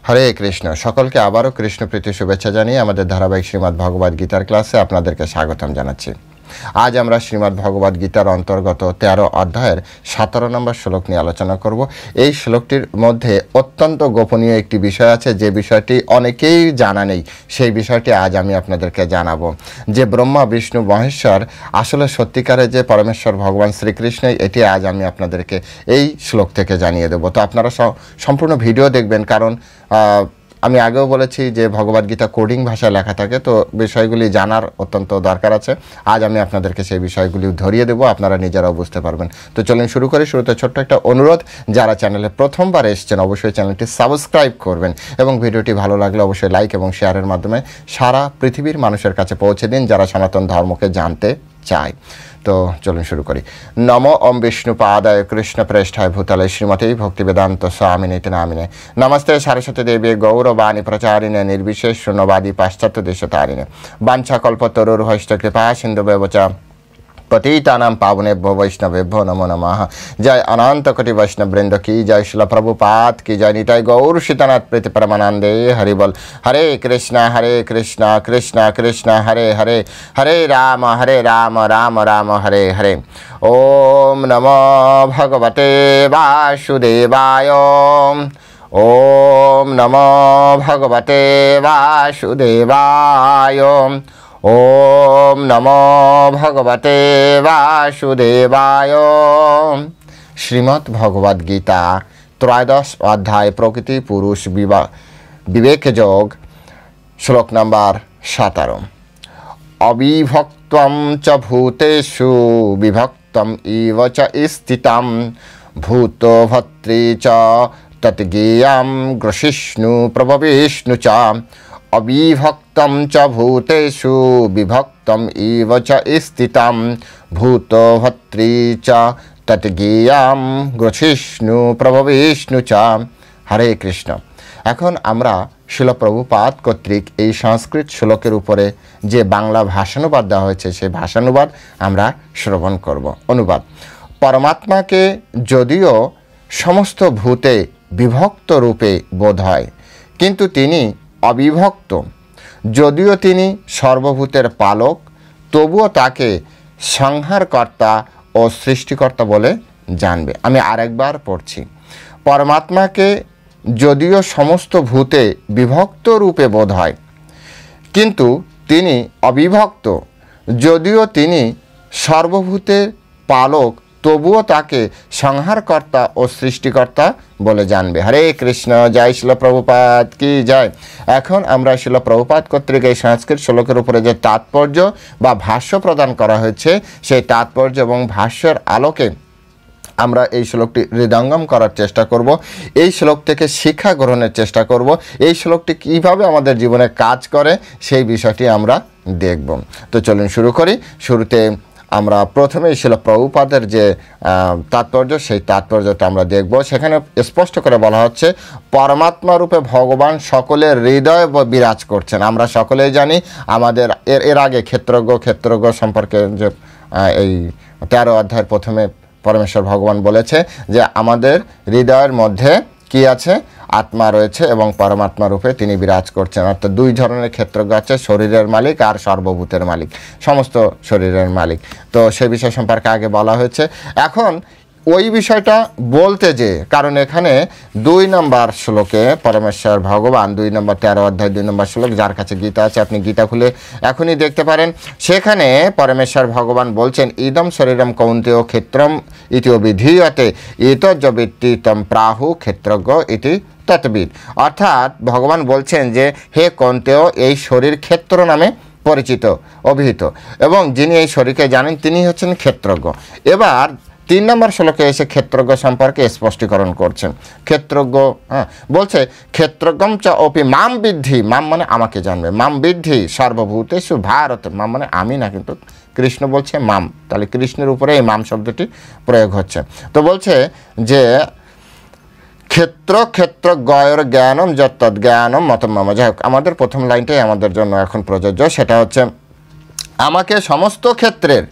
হরে কৃষ্ণ। সকলকে আবারও কৃষ্ণপ্রীতি শুভেচ্ছা জানিয়ে আমাদের ধারাবাহিক শ্রীমদ্ ভগবদ গীতার ক্লাসে আপনাদেরকে স্বাগতম জানাচ্ছি। আজ আমরা শ্রীমদ্ ভগবদ গীতার অন্তর্গত 13 অধ্যায়ের 17 নম্বর শ্লোক নিয়ে আলোচনা করব। এই শ্লোকটির মধ্যে অত্যন্ত গোপনীয় একটি বিষয় আছে, যে বিষয়টি অনেকেই জানা নেই। সেই বিষয়টি আজ আমি আপনাদেরকে জানাবো, যে ব্রহ্মা বিষ্ণু মহেশ্বর আসলে সত্যিকারে যে পরমেশ্বর ভগবান শ্রীকৃষ্ণই, এটি আজ আমি আপনাদেরকে এই শ্লোক থেকে জানিয়ে দেবো। তো আপনারা সম্পূর্ণ ভিডিও দেখবেন, কারণ আমি আগেও বলেছি যে ভগবদ্গীতা কোডিং ভাষায় লেখা থাকে, তো বিষয়গুলি জানার অত্যন্ত দরকার আছে। আজ আমি আপনাদেরকে সেই বিষয়গুলি ধরিয়ে দেবো, আপনারা নিজেরাও বুঝতে পারবেন। তো চলুন শুরু করি। শুরুতে ছোট্ট একটা অনুরোধ, যারা চ্যানেলে প্রথমবার এসেছেন অবশ্যই চ্যানেলটি সাবস্ক্রাইব করবেন এবং ভিডিওটি ভালো লাগলে অবশ্যই লাইক এবং শেয়ারের মাধ্যমে সারা পৃথিবীর মানুষের কাছে পৌঁছে দিন, যারা সনাতন ধর্মকে জানতে চায়। তো চলুন শুরু করি। নমো ওম বিষ্ণুপাদায় কৃষ্ণ প্রেষ্ঠায় ভূতলে শ্রীমতী ভক্তিবেদান্ত স্বামিনীতি নামিনে নমস্তে সারস্বতী দেবী গৌরবাণী প্রচারিণে নির্বিশেষ শূন্যবাদী পাশ্চাত্য দেশতারিণে বাঞ্ছাকল্পতরুর্ভৈশ্চ কৃপা সিন্ধুভ্যো চ पतितानां पावनेभ्यो वैष्णवेभ्यो नमो नमः। जय अनंत कोटि वैष्णव वृंद की जय। श्रील प्रभुपाद की जय। निताय गौर सीतानाथ प्रीति परमानंदे हरि बोल। हरे कृष्णा कृष्णा कृष्णा हरे हरे, हरे राम राम राम हरे हरे। ओम नमो भगवते वासुदेवाय। ओम नमो भगवते वासुदेवाय। ओम नमो भगवते वासुदेवाय। श्रीमद् भगवद गीता त्रयोदश अध्याय प्रकृति पुरुष विवेक योग श्लोक नंबर 17। अविभक्तं च भूतेषु विभक्तम् इव च स्थितं भूतो भर्तृ च तद्ज्ञेयं ग्रसिष्णु प्रभविष्णु च। अविभक्तं च भूतेषु विभक्तम् इव च स्थितं भूतो भर्तृ च तद्ज्ञेयं ग्रसिष्णु प्रभविष्णु च। हरे कृष्ण। এখন আমরা শিল প্রভুপাদ কর্তৃক এই সংস্কৃত শ্লোকের উপরে যে বাংলা ভাষানুবাদ দেওয়া হয়েছে, সেই ভাষানুবাদ আমরা শ্রবণ করব। অনুবাদ: পরমাত্মাকে যদিও সমস্ত ভূতে বিভক্ত রূপে বোধ হয়, কিন্তু তিনি অবিভক্ত। যদিও তিনি সর্বভূতের পালক, তবুও তাকে সংহারকর্তা ও সৃষ্টিকর্তা বলে জানবে। আমি আরেকবার পড়ছি। পরমাত্মাকে যদিও সমস্ত ভূতে বিভক্ত রূপে বোধ হয়, কিন্তু তিনি অবিভক্ত। যদিও তিনি সর্বভূতের পালক, তবুও তাকে সংহারকর্তা ও সৃষ্টিকর্তা বলে জানবে। হরে কৃষ্ণ। জয় শিল প্রভুপাদ কি জয়। এখন আমরা শিল প্রভুপাদ কর্তৃক এই সংস্কৃত শ্লোকের উপরে যে তাৎপর্য বা ভাষ্য প্রদান করা হয়েছে, সেই তাৎপর্য এবং ভাষ্যের আলোকে আমরা এই শ্লোকটি হৃদয়ঙ্গম করার চেষ্টা করব। এই শ্লোক থেকে শিক্ষা গ্রহণের চেষ্টা করব। এই শ্লোকটি কীভাবে আমাদের জীবনে কাজ করে সেই বিষয়টি আমরা দেখব। তো চলুন শুরু করি। শুরুতে আমরা প্রথমেই শিল প্রভুপাদের যে তাৎপর্য, সেই তাৎপর্যটা আমরা দেখব। সেখানে স্পষ্ট করে বলা হচ্ছে, পরমাত্মা রূপে ভগবান সকলের হৃদয়ে বিরাজ করছেন। আমরা সকলেই জানি, আমাদের এর আগে ক্ষেত্রজ্ঞ সম্পর্কে যে এই 13 অধ্যায়ের প্রথমে পরমেশ্বর ভগবান বলেছে যে আমাদের হৃদয়ের মধ্যে কি আছে? আত্মা রয়েছে এবং পরমাত্মা রূপে তিনি বিরাজ করছেন। অর্থাৎ দুই ধরনের ক্ষেত্রজ্ঞ আছে, শরীরের মালিক আর সর্বভূতের মালিক, সমস্ত শরীরের মালিক। তো সেই বিষয় সম্পর্কে আগে বলা হয়েছে। এখন ওই বিষয়টা বলতে যে, কারণ এখানে 2 নম্বর শ্লোকে পরমেশ্বর ভগবান 2 নম্বর 13 অধ্যায় 2 নম্বর শ্লোক, যার কাছে গীতা আছে আপনি গীতা খুলে এখনই দেখতে পারেন। সেখানে পরমেশ্বর ভগবান বলছেন, ইদম শরীরম কৌন্তেয় ক্ষেত্রম ইতি অবিধীয়তে ইতজ্জবিত্তি তম প্রাহু ক্ষেত্রজ্ঞ ইতি তৎবিদ। অর্থাৎ ভগবান বলছেন যে, হে কৌন্তেয়, এই শরীর ক্ষেত্র নামে পরিচিত, অভিহিত, এবং যিনি এই শরীরকে জানেন তিনি হচ্ছেন ক্ষেত্রজ্ঞ। এবার 3 নম্বর শ্লোকে এসে ক্ষেত্রজ্ঞ সম্পর্কে স্পষ্টীকরণ করছেন। ক্ষেত্রজ্ঞ বলছে, ক্ষেত্রজ্ঞম চ অপি মাম বিদ্ধি। মাম মানে আমাকে জানবে। মাম বিদ্ধি সর্বভূতেষু ভারত। মাম মানে আমি না, কিন্তু কৃষ্ণ বলছে মাম, তাহলে কৃষ্ণের উপরে এই মাম শব্দটি প্রয়োগ হচ্ছে। তো বলছে যে ক্ষেত্রজ্ঞর জ্ঞানম যত্তজ্ঞানম মতম মম। যাই হোক, আমাদের প্রথম লাইনটাই আমাদের জন্য এখন প্রযোজ্য। সেটা হচ্ছে, আমাকে সমস্ত ক্ষেত্রের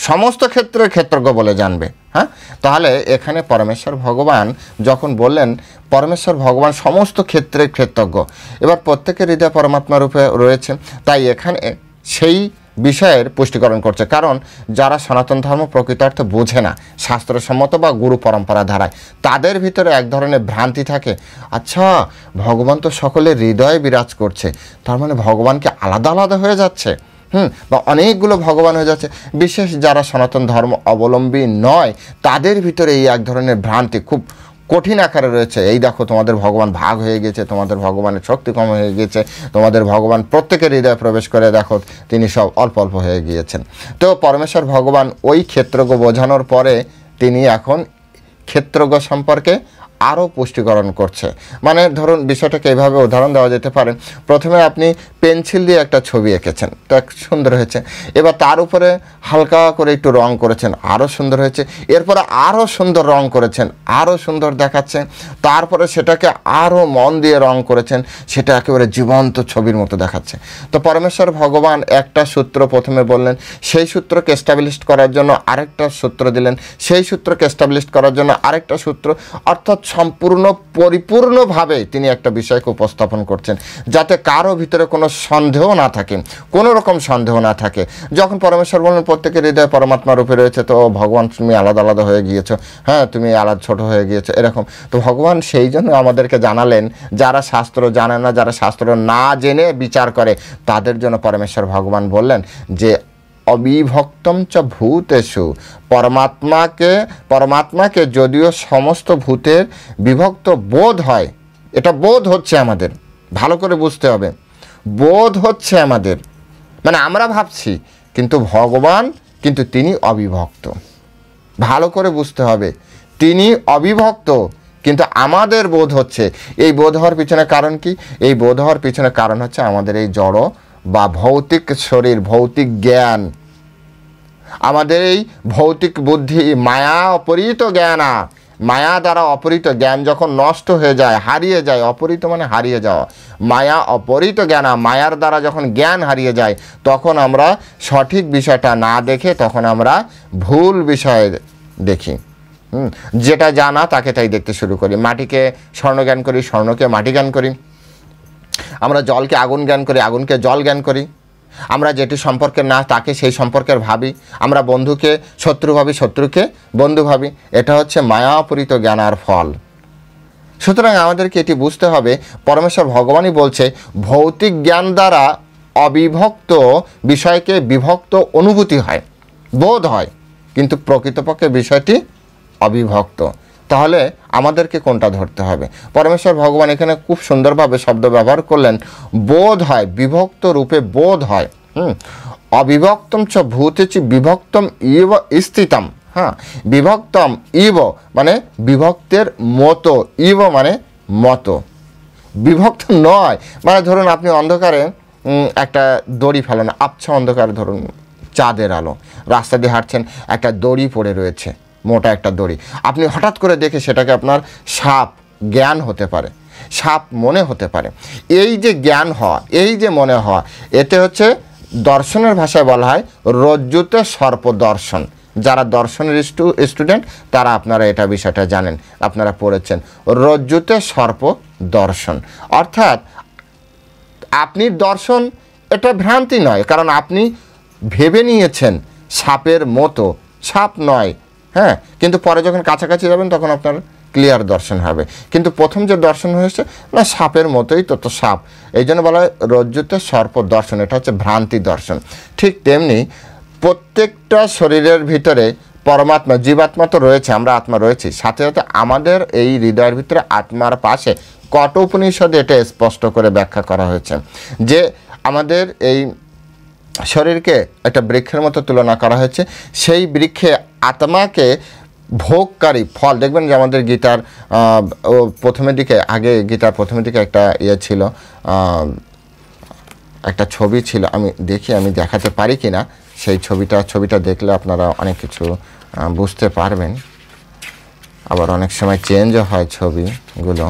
সমস্ত ক্ষেত্রে ক্ষেত্রজ্ঞ বলে জানবে। হ্যাঁ, তাহলে এখানে পরমেশ্বর ভগবান যখন বললেন পরমেশ্বর ভগবান সমস্ত ক্ষেত্রে ক্ষেত্রজ্ঞ, এবার প্রত্যেকের হৃদয় পরমাত্মা রূপে রয়েছে, তাই এখানে সেই বিষয়ের পুষ্টিকরণ করছে। কারণ যারা সনাতন ধর্ম প্রকৃতার্থে বোঝে না, শাস্ত্রসম্মত বা গুরু পরম্পরা ধারায়, তাদের ভিতরে এক ধরনের ভ্রান্তি থাকে, আচ্ছা ভগবান তো সকলের হৃদয়ে বিরাজ করছে, তার মানে ভগবানকে আলাদা আলাদা হয়ে যাচ্ছে, বা অনেকগুলো ভগবান হয়ে যাচ্ছে। বিশেষ যারা সনাতন ধর্ম অবলম্বী নয়, তাদের ভিতরে এই এক ধরনের ভ্রান্তি খুব কঠিন আকারে রয়েছে। এই দেখো তোমাদের ভগবান ভাগ হয়ে গেছে, তোমাদের ভগবানের শক্তি কম হয়ে গেছে, তোমাদের ভগবান প্রত্যেকের হৃদয়ে প্রবেশ করে দেখো তিনি সব অল্প অল্প হয়ে গিয়েছেন। তো পরমেশ্বর ভগবান ওই ক্ষেত্রজ্ঞ বোঝানোর পরে তিনি এখন ক্ষেত্রজ্ঞ সম্পর্কে আরও পুষ্টিকরণ করছে। মানে ধরুন বিষয়টাকে এইভাবে উদাহরণ দেওয়া যেতে পারে, প্রথমে আপনি পেন্সিল দিয়ে একটা ছবি এঁকেছেন, তো সুন্দর হয়েছে, এবার তার উপরে হালকা করে একটু রং করেছেন, আরও সুন্দর হয়েছে, এরপরে আরও সুন্দর রং করেছেন, আরও সুন্দর দেখাচ্ছে, তারপরে সেটাকে আরও মন দিয়ে রং করেছেন, সেটা একেবারে জীবন্ত ছবির মতো দেখাচ্ছে। তো পরমেশ্বর ভগবান একটা সূত্র প্রথমে বললেন, সেই সূত্রকে এস্টাবলিশ করার জন্য আরেকটা সূত্র দিলেন, সেই সূত্রকে এস্টাবলিশ করার জন্য আরেকটা সূত্র, অর্থাৎ সম্পূর্ণ পরিপূর্ণভাবে তিনি একটা বিষয়কে উপস্থাপন করছেন, যাতে কারো ভিতরে কোনো সন্দেহ না থাকে, কোনো রকম সন্দেহ না থাকে। যখন পরমেশ্বর বললেন প্রত্যেকের হৃদয়ে পরমাত্মা রূপে রয়েছে, তো ভগবান তুমি আলাদা আলাদা হয়ে গিয়েছো, হ্যাঁ তুমি আলাদা ছোট হয়ে গিয়েছো, এরকম। তো ভগবান সেই জন্য আমাদেরকে জানালেন, যারা শাস্ত্র জানে না, যারা শাস্ত্র না জেনে বিচার করে, তাদের জন্য পরমেশ্বর ভগবান বললেন যে অবিভক্তম চ ভূতেষু, পরমাত্মাকে যদিও সমস্ত ভূতের বিভক্ত বোধ হয়, এটা বোধ হচ্ছে আমাদের, ভালো করে বুঝতে হবে, বোধ হচ্ছে আমাদের, মানে আমরা ভাবছি, কিন্তু ভগবান কিন্তু তিনি অবিভক্ত, ভালো করে বুঝতে হবে, তিনি অবিভক্ত, কিন্তু আমাদের বোধ হচ্ছে। এই বোধ হওয়ার পিছনে কারণ কি? এই বোধ হওয়ার পিছনে কারণ হচ্ছে আমাদের এই জড় বা ভৌতিক শরীর, ভৌতিক জ্ঞান, আমাদের এই ভৌতিক বুদ্ধি, মায়া অপহৃত জ্ঞানা, মায়া দ্বারা অপহৃত জ্ঞান যখন নষ্ট হয়ে যায়, হারিয়ে যায়, অপহৃত মানে হারিয়ে যাওয়া, মায়া অপহৃত জ্ঞানা, মায়ার দ্বারা যখন জ্ঞান হারিয়ে যায়, তখন আমরা সঠিক বিষয়টা না দেখে তখন আমরা ভুল বিষয় দেখি, যেটা জানা তাকে তাই দেখতে শুরু করি। মাটিকে স্বর্ণ জ্ঞান করি, স্বর্ণকে মাটি জ্ঞান করি, আমরা জলকে আগুন জ্ঞান করি, আগুনকে জল জ্ঞান করি, আমরা যেটি সম্পর্কের না তাকে সেই সম্পর্কের ভাবি, আমরা বন্ধুকে শত্রু ভাবি, শত্রুকে বন্ধু ভাবি, এটা হচ্ছে মায়াপূরিত জ্ঞানার ফল। সুতরাং আমাদেরকে এটি বুঝতে হবে, পরমেশ্বর ভগবানই বলছে ভৌতিক জ্ঞান দ্বারা অবিভক্ত বিষয়কে বিভক্ত অনুভূতি হয়, বোধ হয়, কিন্তু প্রকৃতপক্ষে বিষয়টি অবিভক্ত। তাহলে আমাদেরকে কোনটা ধরতে হবে? পরমেশ্বর ভগবান এখানে খুব সুন্দরভাবে শব্দ ব্যবহার করলেন, বোধ হয়, বিভক্ত রূপে বোধ হয়। অবিভক্তম চ ভূতেচি বিভক্তম ইব স্থিতম। হ্যাঁ, বিভক্তম ইব মানে বিভক্তের মতো, ইব মানে মতো, বিভক্ত নয়। মানে ধরুন আপনি অন্ধকারে একটা দড়ি ফেলেন, আবছা অন্ধকারে, ধরুন চাঁদের আলো, রাস্তা দিয়ে হাঁটছেন, একটা দড়ি পড়ে রয়েছে, মোটা একটা দড়ি, আপনি হঠাৎ করে দেখে সেটাকে আপনার সাপ জ্ঞান হতে পারে, সাপ মনে হতে পারে। এই যে জ্ঞান হওয়া, এই যে মনে হওয়া, এতে হচ্ছে দর্শনের ভাষায় বলা হয় রজ্জুতে সর্প দর্শন। যারা দর্শনের স্টুডেন্ট তারা আপনারা এটা বিষয়টা জানেন, আপনারা পড়েছেন, রজ্জুতে সর্প দর্শন। অর্থাৎ আপনি দর্শন, এটা ভ্রান্তি নয়, কারণ আপনি ভেবে নিয়েছেন সাপের মতো, সাপ নয়, হ্যাঁ, কিন্তু পরে যখন কাছাকাছি যাবেন তখন আপনার ক্লিয়ার দর্শন হবে। কিন্তু প্রথম যে দর্শন হয়েছে না সাপের মতোই, তো সাপ, এই জন্য বলা হয় রজ্জুতে সর্প দর্শন, এটা হচ্ছে ভ্রান্তি দর্শন। ঠিক তেমনি প্রত্যেকটা শরীরের ভিতরে পরমাত্মা, জীবাত্মা তো রয়েছে, আমরা আত্মা রয়েছি, সাথে সাথে আমাদের এই হৃদয়ের ভিতরে আত্মার পাশে কঠ উপনিষদে এটা স্পষ্ট করে ব্যাখ্যা করা হয়েছে যে আমাদের এই শরীরকে একটা বৃক্ষের মতো তুলনা করা হয়েছে, সেই বৃক্ষে আত্মাকে ভোগকারী ফল। দেখবেন যে আমাদের গীতার প্রথমের দিকে, আগে গীতার প্রথমের দিকে একটা ছিল, একটা ছবি ছিল, আমি দেখি আমি দেখাতে পারি কি না সেই ছবিটা দেখলে আপনারা অনেক কিছু বুঝতে পারবেন। আবার অনেক সময় চেঞ্জও হয় ছবিগুলো,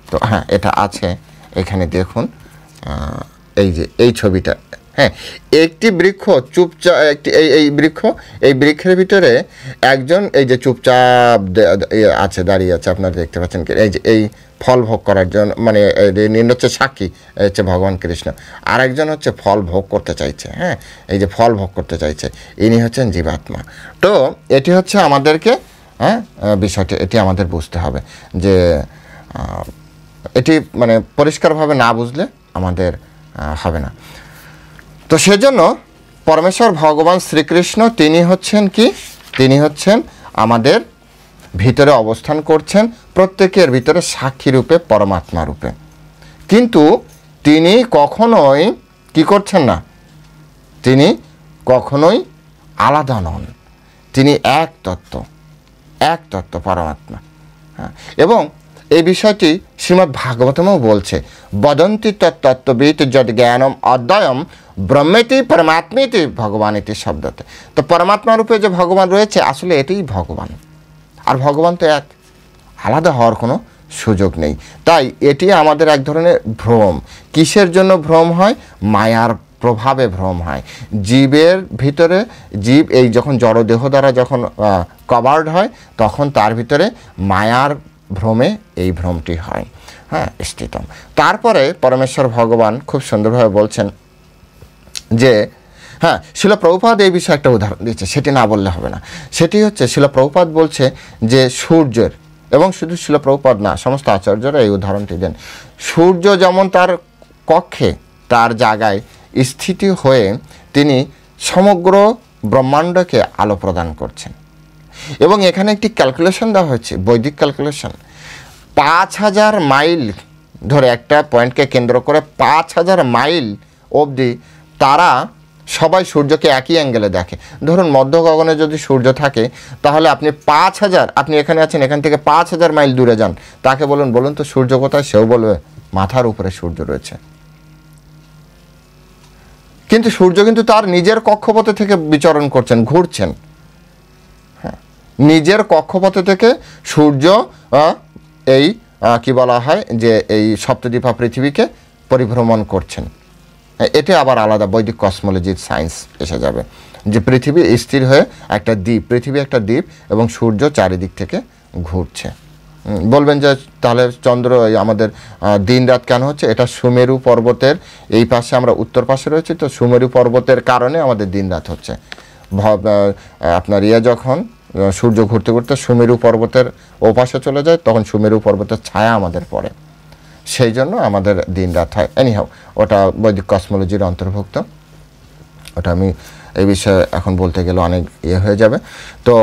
তো হ্যাঁ এটা আছে এখানে দেখুন, এই যে এই ছবিটা, হ্যাঁ, একটি বৃক্ষ চুপচাপ, একটি এই বৃক্ষ, এই বৃক্ষের ভিতরে একজন এই যে চুপচাপ আছে, দাঁড়িয়ে আছে, আপনারা দেখতে পাচ্ছেন কি, এই যে এই ফল ভোগ করার জন্য, মানে নিম্ন হচ্ছে সাক্ষী, হচ্ছে ভগবান কৃষ্ণ, আর একজন হচ্ছে ফল ভোগ করতে চাইছে। হ্যাঁ, এই যে ফল ভোগ করতে চাইছে, ইনি হচ্ছেন জীবাত্মা। তো এটি হচ্ছে আমাদেরকে, হ্যাঁ, বিষয়টি এটি আমাদের বুঝতে হবে যে এটি মানে পরিষ্কারভাবে না বুঝলে আমাদের হবে না। তো সেজন্য পরমেশ্বর ভগবান শ্রীকৃষ্ণ তিনি হচ্ছেন কি, তিনি হচ্ছেন আমাদের ভিতরে অবস্থান করছেন, প্রত্যেকের ভিতরে সাক্ষী রূপে, পরমাত্মা রূপে। কিন্তু তিনি কখনোই কি করছেন না, তিনি কখনোই আলাদা নন, তিনি এক তত্ত্ব পরমাত্মা। হ্যাঁ, এবং এই বিষয়টি শ্রীমদ্ ভাগবতমেও বলছে, বদন্তি তত্ত্ববিদ যদ জ্ঞানম অদ্বয়ম ব্রহ্মেতি পরমাত্মেতি ভগবান এটি শব্দতে। তো পরমাত্মা রূপে যে ভগবান রয়েছে, আসলে এটিই ভগবান, আর ভগবান তো এক, আলাদা হওয়ার কোনো সুযোগ নেই। তাই এটি আমাদের এক ধরনের ভ্রম। কিসের জন্য ভ্রম হয়? মায়ার প্রভাবে ভ্রম হয়। জীবের ভিতরে, জীব এই যখন জড়দেহ দ্বারা যখন কভার্ড হয়, তখন তার ভিতরে মায়ার ভ্রমে এই ভ্রমটি হয়। হ্যাঁ, স্থিতম। তারপরে পরমেশ্বর ভগবান খুব সুন্দরভাবে বলছেন যে, হ্যাঁ, শিল প্রভুপাদ এই বিষয়ে একটা উদাহরণ দিচ্ছে, সেটি না বললে হবে না। সেটি হচ্ছে শিল প্রভুপাদ বলছে যে সূর্যের, এবং শুধু শিল প্রভুপাদ না, সমস্ত আচার্যরা এই উদাহরণটি দেন। সূর্য যেমন তার কক্ষে, তার জায়গায় স্থিতি হয়ে তিনি সমগ্র ব্রহ্মাণ্ডকে আলো প্রদান করছেন। এবং এখানে একটি ক্যালকুলেশন দেওয়া হয়েছে, বৈদিক ক্যালকুলেশন। 5000 মাইল ধরে, একটা পয়েন্টকে কেন্দ্র করে 5000 মাইল অবধি তারা সবাই সূর্যকে একই অ্যাঙ্গেলে দেখে। ধরুন মধ্য গগনে যদি সূর্য থাকে, তাহলে আপনি 5000, আপনি এখানে আছেন, এখান থেকে 5000 মাইল দূরে যান, তাকে বলুন তো সূর্য কোথায়, সেও বলবে মাথার উপরে সূর্য রয়েছে। কিন্তু সূর্য কিন্তু তার নিজের কক্ষপথে থেকে বিচরণ করছেন, ঘুরছেন। হ্যাঁ, নিজের কক্ষপথে থেকে সূর্য এই কি বলা হয় যে এই সপ্তদ্বীপা পৃথিবীকে পরিভ্রমণ করছেন। এটা আবার আলাদা বৈদিক কসমোলজির সায়েন্স এসে যাবে, যে পৃথিবী স্থির হয়ে একটা দ্বীপ, পৃথিবী একটা দ্বীপ, এবং সূর্য চারিদিক থেকে ঘুরছে। বলবেন যে তাহলে চন্দ্র আমাদের দিন রাত কেন হচ্ছে? এটা সুমেরু পর্বতের এই পাশে, আমরা উত্তর পাশে রয়েছি, তো সুমেরু পর্বতের কারণে আমাদের দিন রাত হচ্ছে। আপনার যখন সূর্য ঘুরতে ঘুরতে সুমেরু পর্বতের ওপাশে চলে যায়, তখন সুমেরু পর্বতের ছায়া আমাদের পড়ে, সেই জন্য আমাদের দিন রাত হয়। এনিহাও, ওটা বৈদিক কসমোলজির অন্তর্ভুক্ত, ওটা আমি এই বিষয়ে এখন বলতে গেলে অনেক হয়ে যাবে। তো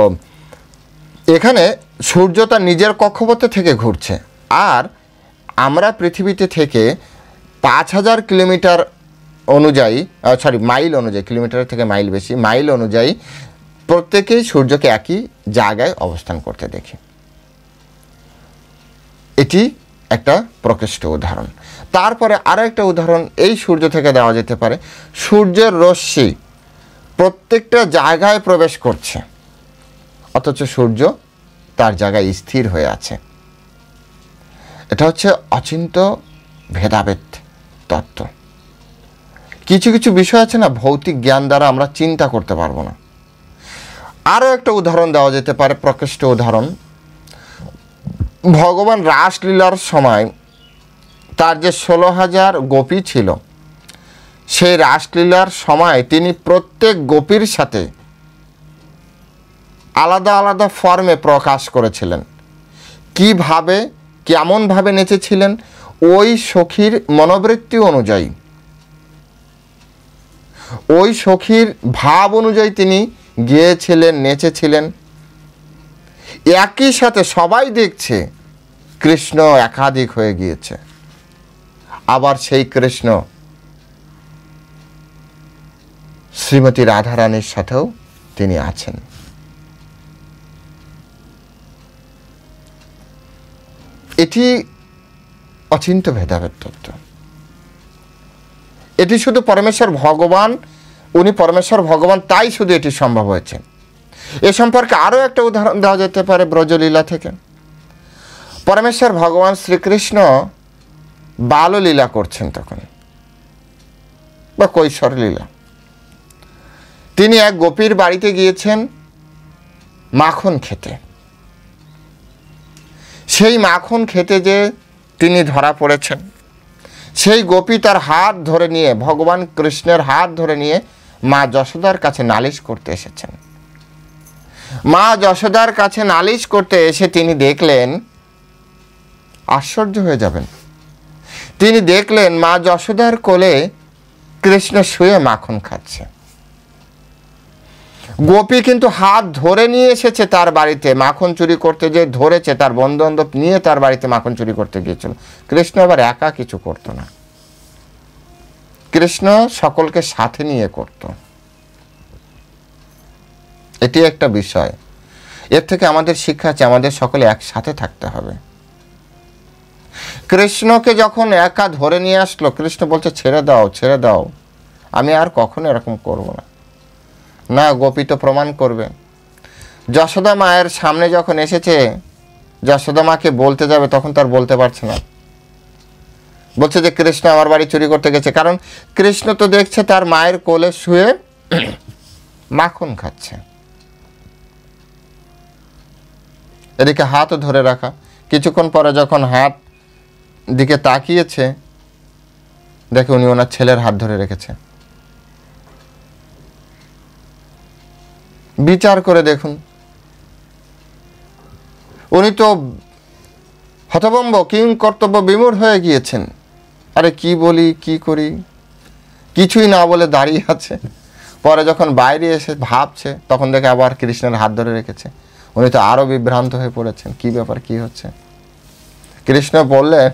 এখানে সূর্য তার নিজের কক্ষপথে থেকে ঘুরছে, আর আমরা পৃথিবীতে থেকে 5000 কিলোমিটার অনুযায়ী, মাইল অনুযায়ী, কিলোমিটারের থেকে মাইল বেশি, মাইল অনুযায়ী প্রত্যেকেই সূর্যকে একই জায়গায় অবস্থান করতে দেখি। এটি একটা প্রকৃষ্ট উদাহরণ। তারপরে আরও একটা উদাহরণ এই সূর্য থেকে দেওয়া যেতে পারে। সূর্যের রশ্মি প্রত্যেকটা জায়গায় প্রবেশ করছে, অথচ সূর্য তার জায়গায় স্থির হয়ে আছে। এটা হচ্ছে অচিন্ত ভেদাভেদ তত্ত্ব। কিছু কিছু বিষয় আছে না, ভৌতিক জ্ঞান দ্বারা আমরা চিন্তা করতে পারবো না। আরও একটা উদাহরণ দেওয়া যেতে পারে, প্রকৃষ্ট উদাহরণ। ভগবান রাসলীলার সময় তার যে 16,000 গোপী ছিল, সেই রাসলীলার সময় তিনি প্রত্যেক গোপীর সাথে আলাদা আলাদা ফর্মে প্রকাশ করেছিলেন। কিভাবে, কেমনভাবে নেচেছিলেন, ওই সখীর মনোবৃত্তি অনুযায়ী, ওই সখীর ভাব অনুযায়ী তিনি গেয়েছিলেন, নেচেছিলেন। একই সাথে সবাই দেখছে কৃষ্ণ একাধিক হয়ে গিয়েছে, আবার সেই কৃষ্ণ শ্রীমতী রাধারানীর সাথেও তিনি আছেন। এটি অচিন্ত ভেদাভেদ তত্ত্ব। এটি শুধু পরমেশ্বর ভগবান, উনি পরমেশ্বর ভগবান, তাই শুধু এটি সম্ভব হয়েছে। এ সম্পর্কে আরও একটা উদাহরণ দেওয়া যেতে পারে ব্রজলীলা থেকে। পরমেশ্বর ভগবান শ্রীকৃষ্ণ বাললীলা করছেন, তখন বা কৈশোর লীলা। তিনি এক গোপীর বাড়িতে গিয়েছেন মাখন খেতে। সেই মাখন খেতে যে তিনি ধরা পড়েছেন, সেই গোপী তার হাত ধরে নিয়ে, ভগবান কৃষ্ণের হাত ধরে নিয়ে মা যশোদার কাছে নালিশ করতে এসেছেন। মা যশোদার কাছে নালিশ করতে এসে তিনি দেখলেন, আশ্চর্য হয়ে যাবেন, তিনি দেখলেন মা যশোদার কোলে কৃষ্ণ শুয়ে মাখন খাচ্ছে। গোপী কিন্তু হাত ধরে নিয়ে এসেছে তার বাড়িতে, মাখন চুরি করতে যে ধরেছে, তার বন্ধু বান্ধব নিয়ে তার বাড়িতে মাখন চুরি করতে গিয়েছিল। কৃষ্ণ আবার একা কিছু করতো না, কৃষ্ণ সকলকে সাথে নিয়ে করত। এটি একটা বিষয়। এর থেকে আমাদের শিক্ষা আছে, আমাদের সকলে একসাথে থাকতে হবে। কৃষ্ণকে যখন একা ধরে নিয়ে আসলো, কৃষ্ণ বলছে ছেড়ে দাও, ছেড়ে দাও, আমি আর কখনো এরকম করব না। না, গোপী তো প্রমাণ করবে। যশোদা মায়ের সামনে যখন এসেছে, যশোদা মাকে বলতে যাবে, তখন তার বলতে পারছে না। বলছে যে কৃষ্ণ আমার বাড়ি চুরি করতে গেছে। কারণ কৃষ্ণ তো দেখছে তার মায়ের কোলে শুয়ে মাখন খাচ্ছে, এদিকে হাতও ধরে রাখা। কিছুক্ষণ পরে যখন হাত দিকে তাকিয়েছে, দেখে উনি ওনার ছেলের হাত ধরে রেখেছে। বিচার করে দেখুন, উনি তো হতভম্ব, কিং কর্তব্য বিমূঢ় হয়ে গিয়েছেন। আরে কি বলি, কি করি, কিছুই না বলে দাঁড়িয়ে আছে। পরে যখন বাইরে এসে ভাবছে, তখন দেখে আবার কৃষ্ণের হাত ধরে রেখেছে। উনি তো আরো বিভ্রান্ত হয়ে পড়েছেন, কি ব্যাপার, কি হচ্ছে। কৃষ্ণ বললেন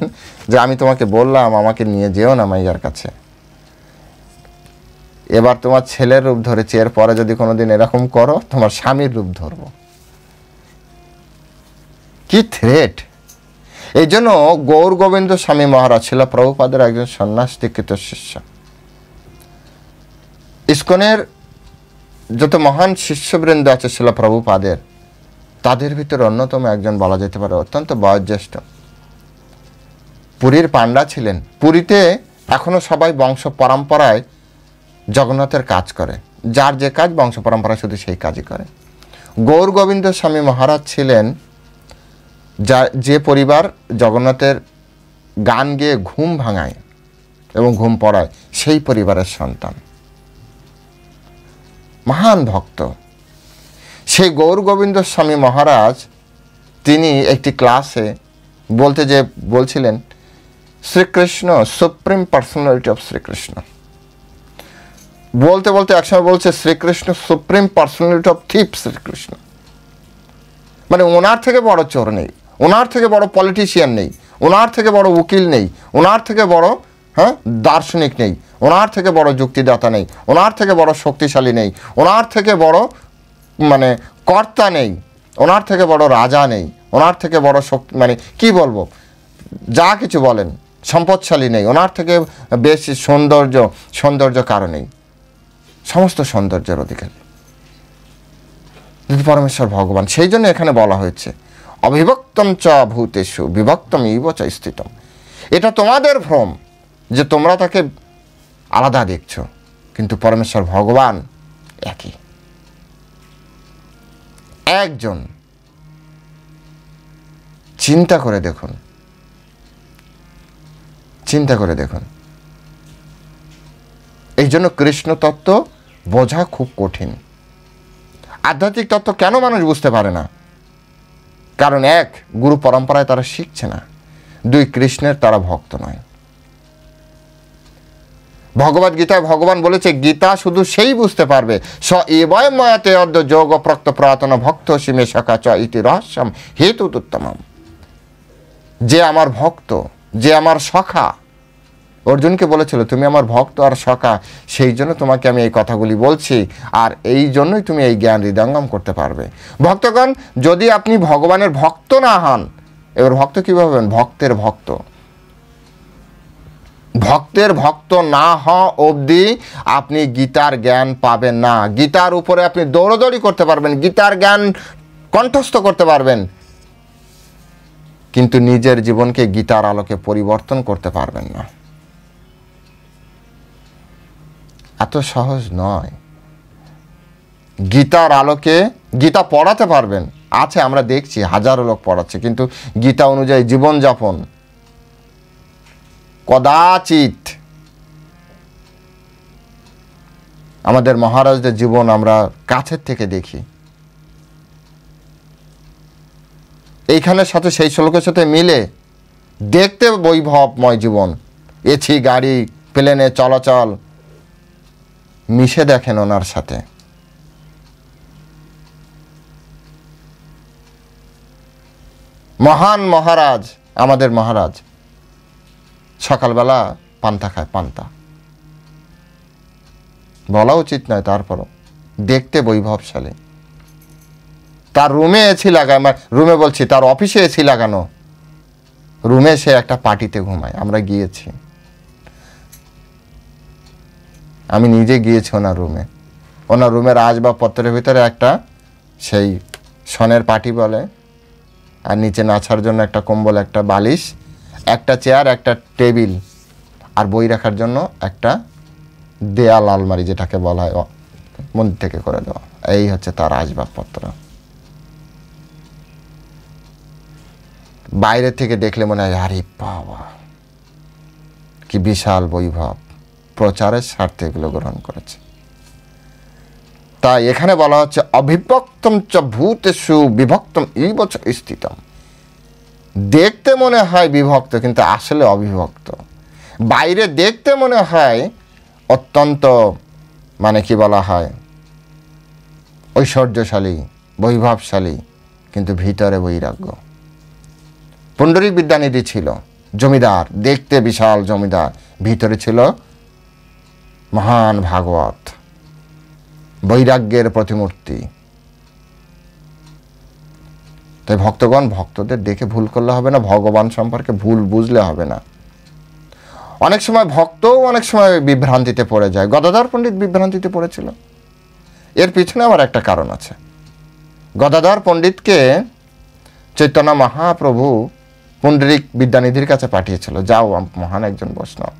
যে আমি তোমাকে বললাম আমাকে নিয়ে যেও না মাইয়ার কাছে, এবার তোমার ছেলের রূপ ধরেছি, এরপরে যদি কোনোদিন এরকম করো তোমার স্বামীর রূপ ধরবো। কি থ্রেট! এই জন্য গৌর গোবিন্দ স্বামী মহারাজ ছিল প্রভুপাদের একজন সন্ন্যাস দীক্ষিত শিষ্য। ইস্কনের যত মহান শিষ্যবৃন্দ আছে ছিল প্রভুপাদের, তাদের ভিতরে অন্যতম একজন বলা যেতে পারে, অত্যন্ত বয়োজ্যেষ্ঠ। পুরীর পাণ্ডা ছিলেন। পুরীতে এখনো সবাই বংশ পরম্পরায় জগন্নাথের কাজ করে, যার যে কাজ বংশ পরম্পরায় শুধু সেই কাজই করে। গৌর গোবিন্দ স্বামী মহারাজ ছিলেন যে পরিবার জগন্নাথের গান গেয়ে ঘুম ভাঙায় এবং ঘুম পড়ায়, সেই পরিবারের সন্তান, মহান ভক্ত। সেই গৌর গোবিন্দ স্বামী মহারাজ তিনি একটি ক্লাসে বলছিলেন Sri Krishna supreme personality of Sri Krishna. বলতে বলতে একসময় বলছে শ্রীকৃষ্ণ সুপ্রিম পার্সোনালিটি অফ থিপ শ্রীকৃষ্ণ। মানে ওনার থেকে বড় চোর নেই, ওনার থেকে বড় পলিটিশিয়ান নেই, ওনার থেকে বড় উকিল নেই, ওনার থেকে বড় দার্শনিক নেই, ওনার থেকে বড় যুক্তিদাতা নেই, ওনার থেকে বড় শক্তিশালী নেই, ওনার থেকে বড় কর্তা নেই, ওনার থেকে বড় রাজা নেই, ওনার থেকে বড় শক্তি কি বলবো, যা কিছু বলেন, সম্পদশালী নেই, ওনার থেকে বেশি সৌন্দর্য কারো নেই। সমস্ত সৌন্দর্যের অধিকারী পরমেশ্বর ভগবান। সেই জন্য এখানে বলা হয়েছে অবিভক্তম চ ভূতেষু বিভক্তম ইব চ স্থিতম। এটা তোমাদের ভ্রম যে তোমরা তাকে আলাদা দেখছো, কিন্তু পরমেশ্বর ভগবান একই, একজন। চিন্তা করে দেখুন, চিন্তা করে দেখুন। এই জন্য কৃষ্ণ তত্ত্ব বোঝা খুব কঠিন। আধ্যাত্মিক তত্ত্ব কেন মানুষ বুঝতে পারে না? কারণ এক, গুরু পরম্পরায় তারা শিখছে না, দুই, কৃষ্ণের তারা ভক্ত নয়। ভগবদ গীতায় ভগবান বলেছে গীতা শুধু সেই বুঝতে পারবে স এবয় ময়াতে অদ্য যোগ প্রক্ত পুরাতন ভক্ত সীমে সখা চ ইতি রহস্যম হেতু উত্তমম। যে আমার ভক্ত, যে আমার সখা, অর্জুনকে বলেছিল তুমি আমার ভক্ত আর সখা, সেই জন্য তোমাকে আমি এই কথাগুলি বলছি, আর এই জন্যই তুমি এই জ্ঞান হৃদয়ঙ্গম করতে পারবে। ভক্তগণ, যদি আপনি ভগবানের ভক্ত না হন, এবার ভক্ত কীভাবে হবেন? ভক্তের ভক্ত। ভক্তের ভক্ত না হওয়া অবধি আপনি গীতার জ্ঞান পাবেন না। গীতার উপরে আপনি দৌড়দৌড়ি করতে পারবেন, গীতার জ্ঞান কণ্ঠস্থ করতে পারবেন, কিন্তু নিজের জীবনকে গীতার আলোকে পরিবর্তন করতে পারবেন না। এত সহজ নয়। গীতার আলোকে গীতা পড়াতে পারবেন, আছে, আমরা দেখছি হাজারো লোক পড়াচ্ছে, কিন্তু গীতা অনুযায়ী জীবনযাপন কদাচিৎ। আমাদের মহারাজদের জীবন আমরা কাছের থেকে দেখি, এইখানের সাথে সেই শ্লোকের সাথে মিলে দেখতে বৈভবময় জীবন, এছি গাড়ি প্লেনে চলাচল মিশে দেখেন ওনার সাথে। মহান মহারাজ, আমাদের মহারাজ সকালবেলা পান্তা খায়, পান্তা বলা উচিত নয়, তারপরও দেখতে বৈভবশালী। তার রুমে এসি লাগায়, রুমে বলছি তার অফিসে এসি লাগানো, রুমে সে একটা পার্টিতে ঘুমায়। আমরা গিয়েছি, আমি নিজে গিয়েছি ওনার রুমে। ওনার রুমের আসবাবপত্রের ভিতরে একটা সেই সনের পার্টি বলে, আর নিচে নাচার জন্য একটা কম্বল, একটা বালিশ, একটা চেয়ার, একটা টেবিল, আর বই রাখার জন্য একটা দেয়াল আলমারি, যেটাকে বলা হয় মন্দির থেকে করে দেওয়া। এই হচ্ছে তার আসবাবপত্র। বাইরে থেকে দেখলে মনে হয় আরে বাবা কি বিশাল বৈভব, প্রচারের স্বার্থে এগুলো গ্রহণ করেছে। তাই এখানে বলা হচ্ছে অবিভক্তম চ ভূতেষু বিভক্তম ইবচ স্থিতম। দেখতে মনে হয় বিভক্ত, কিন্তু আসলে অবিভক্ত। বাইরে দেখতে মনে হয় অত্যন্ত, মানে কি বলা হয়, ঐশ্বর্যশালী বৈভবশালী, কিন্তু ভিতরে বৈরাগ্য। পুণ্ডরীক বিদ্যানিধি ছিল জমিদার, দেখতে বিশাল জমিদার, ভিতরে ছিল মহান ভাগবত, বৈরাগ্যের প্রতিমূর্তি। তাই ভক্তগণ, ভক্তদের দেখে ভুল করলে হবে না, ভগবান সম্পর্কে ভুল বুঝলে হবে না। অনেক সময় ভক্তও অনেক সময় বিভ্রান্তিতে পড়ে যায়। গদাধর পণ্ডিত বিভ্রান্তিতে পড়েছিল, এর পিছনে আবার একটা কারণ আছে। গদাধর পণ্ডিতকে চৈতন্য মহাপ্রভু পুণ্ডরীক বিদ্যানিধির কাছে পাঠিয়েছিল, যাও মহান একজন বৈষ্ণব।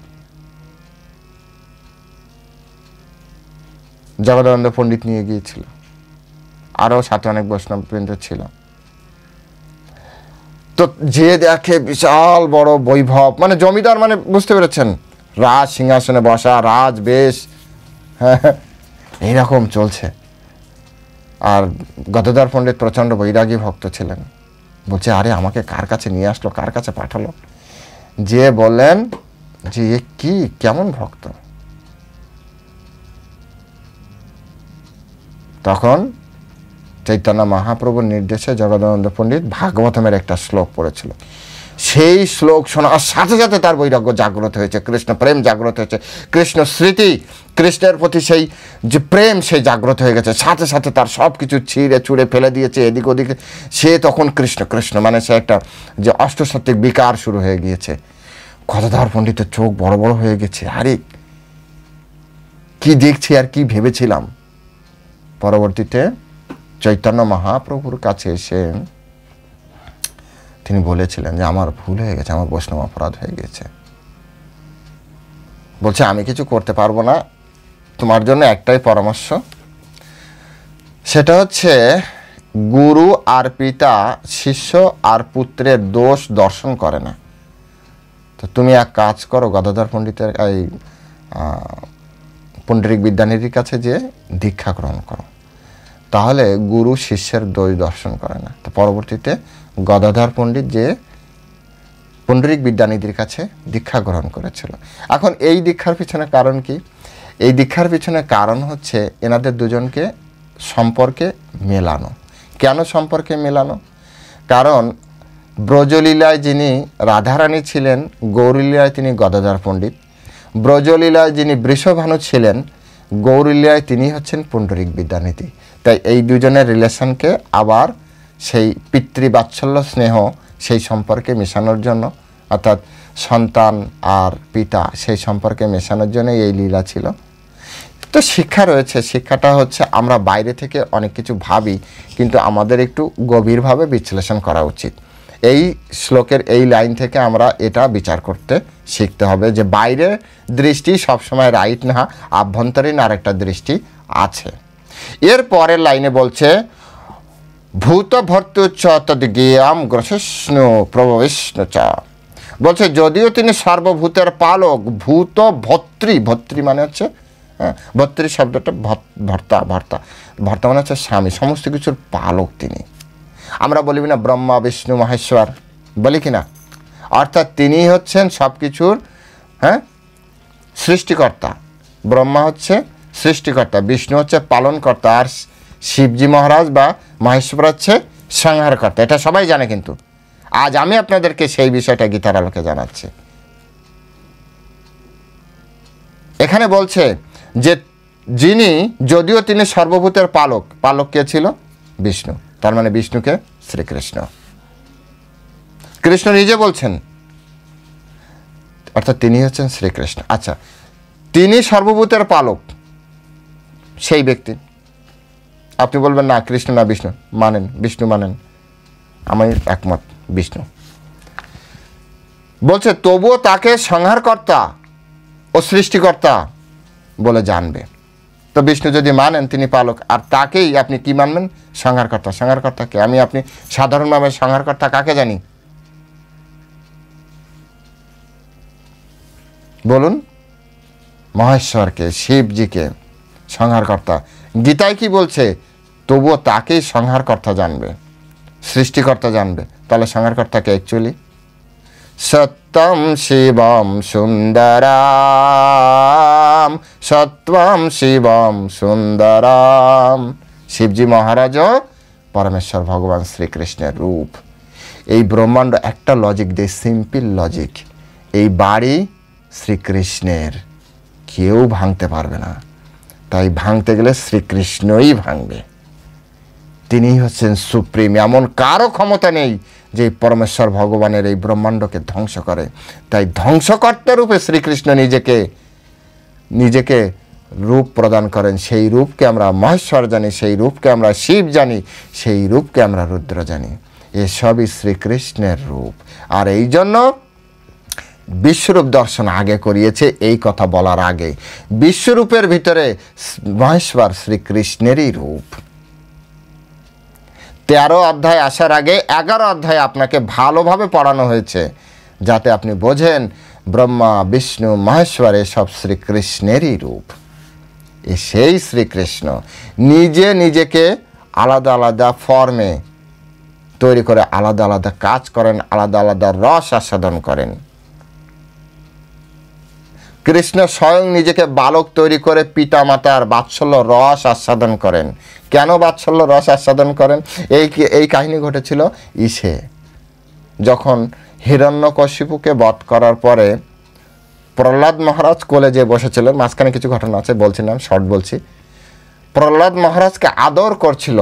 জগদানন্দ পণ্ডিত নিয়ে গিয়েছিল, আরও সাথে অনেক বৈষ্ণববৃন্দ ছিল। তো যে দেখে বিশাল বড় বৈভব, মানে জমিদার, মানে বুঝতে পেরেছেন, রাজ সিংহাসনে বসা, রাজ বেশ, এইরকম চলছে। আর গদাধর পণ্ডিত প্রচণ্ড বৈরাগী ভক্ত ছিলেন। বলছে আরে আমাকে কার কাছে নিয়ে আসলো, কার কাছে পাঠালো? যে বললেন যে এ কি, কেমন ভক্ত। তখন চৈতন্য মহাপ্রভুর নির্দেশে জগদানন্দ পণ্ডিত ভাগবতমের একটা শ্লোক পড়েছিল। সেই শ্লোক শোনার সাথে সাথে তার বৈরাগ্য জাগ্রত হয়েছে, কৃষ্ণ প্রেম জাগ্রত হয়েছে, কৃষ্ণ স্মৃতি, কৃষ্ণের প্রতি সেই যে প্রেম, সেই জাগ্রত হয়ে গেছে। সাথে সাথে তার সব কিছু ছিঁড়ে ছুঁড়ে ফেলে দিয়েছে এদিক ওদিকে। সে তখন কৃষ্ণ কৃষ্ণ, মানে সে একটা যে অষ্টসাত্ত্বিক বিকার শুরু হয়ে গিয়েছে। গদাধর পণ্ডিতের চোখ বড় বড় হয়ে গেছে, আরে কি দেখছি আর কি ভেবেছিলাম। পরবর্তীতে চৈতন্য মহাপ্রভুর কাছে এসে তিনি বলেছিলেন যে আমার ভুল হয়ে গেছে, আমার বৈষ্ণব অপরাধ হয়ে গেছে। বলছে আমি কিছু করতে পারবো না, তোমার জন্য একটাই পরামর্শ, সেটা হচ্ছে গুরু আর পিতা শিষ্য আর পুত্রের দোষ দর্শন করে না। তো তুমি এক কাজ করো, গদাধর পণ্ডিতের এই পুণ্ডরীক বিদ্যানিধির কাছে যে দীক্ষা গ্রহণ করো, তাহলে গুরু শিষ্যের দোষ দর্শন করে না। তো পরবর্তীতে গদাধর পণ্ডিত যে পুণ্ডরীক বিদ্যানিধির কাছে দীক্ষা গ্রহণ করেছিল। এখন এই দীক্ষার পিছনে কারণ কি? এই দীক্ষার পিছনে কারণ হচ্ছে এনাদের দুজনকে সম্পর্কে মেলানো। কেন সম্পর্কে মেলানো? কারণ ব্রজলীলায় যিনি রাধারানী ছিলেন, গৌরলীলায় তিনি গদাধর পণ্ডিত। ব্রজলীলায় যিনি বৃষভানু ছিলেন, গৌরলীলায় তিনি হচ্ছেন পুণ্ডরীক বিদ্যানিধি। তাই এই দুজনের রিলেশনকে আবার সেই পিতৃবাৎসল্য স্নেহ, সেই সম্পর্কে মেশানোর জন্য, অর্থাৎ সন্তান আর পিতা সেই সম্পর্কে মেশানোর জন্য এই লীলা ছিল। তো শিক্ষা রয়েছে, শিক্ষাটা হচ্ছে আমরা বাইরে থেকে অনেক কিছু ভাবি, কিন্তু আমাদের একটু গভীরভাবে বিশ্লেষণ করা উচিত। এই শ্লোকের এই লাইন থেকে আমরা এটা বিচার করতে শিখতে হবে যে বাইরের দৃষ্টি সবসময় রাইট না, আভ্যন্তরীণ আরেকটা দৃষ্টি আছে। এর পরের লাইনে বলছে ভূত ভর্তু চ তদ্জ্ঞেয়াম গ্রসিষ্ণু প্রভবিষ্ণু চ, বলছে যদিও তিনি সর্বভূতের পালক, ভূত ভর্তৃ, ভর্তৃ মানে হচ্ছে ভর্তৃ শব্দটা ভর্তা, ভর্তা ভর্তা মানে হচ্ছে স্বামী, সমস্ত কিছুর পালক তিনি। আমরা বলি না ব্রহ্মা বিষ্ণু মহেশ্বর, বলি কি না? অর্থাৎ তিনি হচ্ছেন সব কিছুর সৃষ্টিকর্তা। ব্রহ্মা হচ্ছে সৃষ্টিকর্তা, বিষ্ণু হচ্ছে পালনকর্তা, আর শিবজি মহারাজ বা মহেশ্বর হচ্ছে সংহারকর্তা। এটা সবাই জানে, কিন্তু আজ আমি আপনাদেরকে সেই বিষয়টা গীতার আলোকে জানাচ্ছি। এখানে বলছে যে যিনি, যদিও তিনি সর্বভূতের পালক, পালক কে ছিল? বিষ্ণু। তার মানে বিষ্ণুকে শ্রীকৃষ্ণ, কৃষ্ণ নিজে বলছেন, অর্থাৎ তিনি হচ্ছেন শ্রীকৃষ্ণ। আচ্ছা, তিনি সর্বভূতের পালক, সেই ব্যক্তি। আপনি বলবেন না কৃষ্ণ না বিষ্ণু, মানেন বিষ্ণু মানেন, আমি একমত বিষ্ণু। বলছে তবুও তাকে সংহারকর্তা ও সৃষ্টিকর্তা বলে জানবে। তো বিষ্ণু যদি মানেন তিনি পালক, আর তাকেই আপনি কি মানবেন? সংহারকর্তা। সংহারকর্তাকে আমি আপনি সাধারণভাবে সংহারকর্তা কাকে জানি? বলুন। মহেশ্বরকে, শিবজিকে সংহারকর্তা। গীতায় কি বলছে? তবুও তাকেই সংহারকর্তা জানবে, সৃষ্টিকর্তা জানবে। তাহলে সংহারকর্তাকে অ্যাকচুয়ালি সত্যম শিবম সুন্দরাম, সত্বম শিবম সুন্দরাম। শিবজি মহারাজ পরমেশ্বর ভগবান শ্রীকৃষ্ণের রূপ। এই ব্রহ্মাণ্ড একটা লজিক দিয়ে, সিম্পল লজিক, এই বাড়ি শ্রীকৃষ্ণের, কেউ ভাঙতে পারবে না। তাই ভাঙতে গেলে শ্রীকৃষ্ণই ভাঙবে। তিনি হচ্ছেন সুপ্রিম, এমন কারো ক্ষমতা নেই যে পরমেশ্বর ভগবানের এই ব্রহ্মাণ্ডকে ধ্বংস করে। তাই ধ্বংসকর্তা রূপে শ্রীকৃষ্ণ নিজেকে রূপ প্রদান করেন। সেই রূপকে আমরা মহেশ্বর জানি, সেই রূপকে আমরা শিব জানি, সেই রূপকে আমরা রুদ্র জানি। এসবই শ্রীকৃষ্ণের রূপ। আর এই জন্য বিশ্বরূপ দর্শন আগে করিয়েছে। এই কথা বলার আগে বিশ্বরূপের ভিতরে মহেশ্বর শ্রীকৃষ্ণেরই রূপ। 13 অধ্যায় আসার আগে 11 অধ্যায় আপনাকে ভালোভাবে পড়ানো হয়েছে, যাতে আপনি বোঝেন ব্রহ্মা বিষ্ণু মহেশ্বর সব শ্রীকৃষ্ণেরই রূপ। সেই শ্রীকৃষ্ণ নিজেকে আলাদা আলাদা ফর্মে তৈরি করে আলাদা আলাদা কাজ করেন, আলাদা আলাদা রস আস্বাদন করেন। কৃষ্ণ স্বয়ং নিজেকে বালক তৈরি করে পিতা মাতার বাৎসল্য রস আস্বাদন করেন। কেন বাৎসল্য রস আস্বাদন করেন? এই কাহিনী ঘটেছিল ইসে, যখন হিরণ্যকশিপুকে বধ করার পরে প্রহ্লাদ মহারাজ কোলে যে বসেছিলেন, মাঝখানে কিছু ঘটনা আছে, বলছি না, শর্ট বলছি। প্রহ্লাদ মহারাজকে আদর করছিল,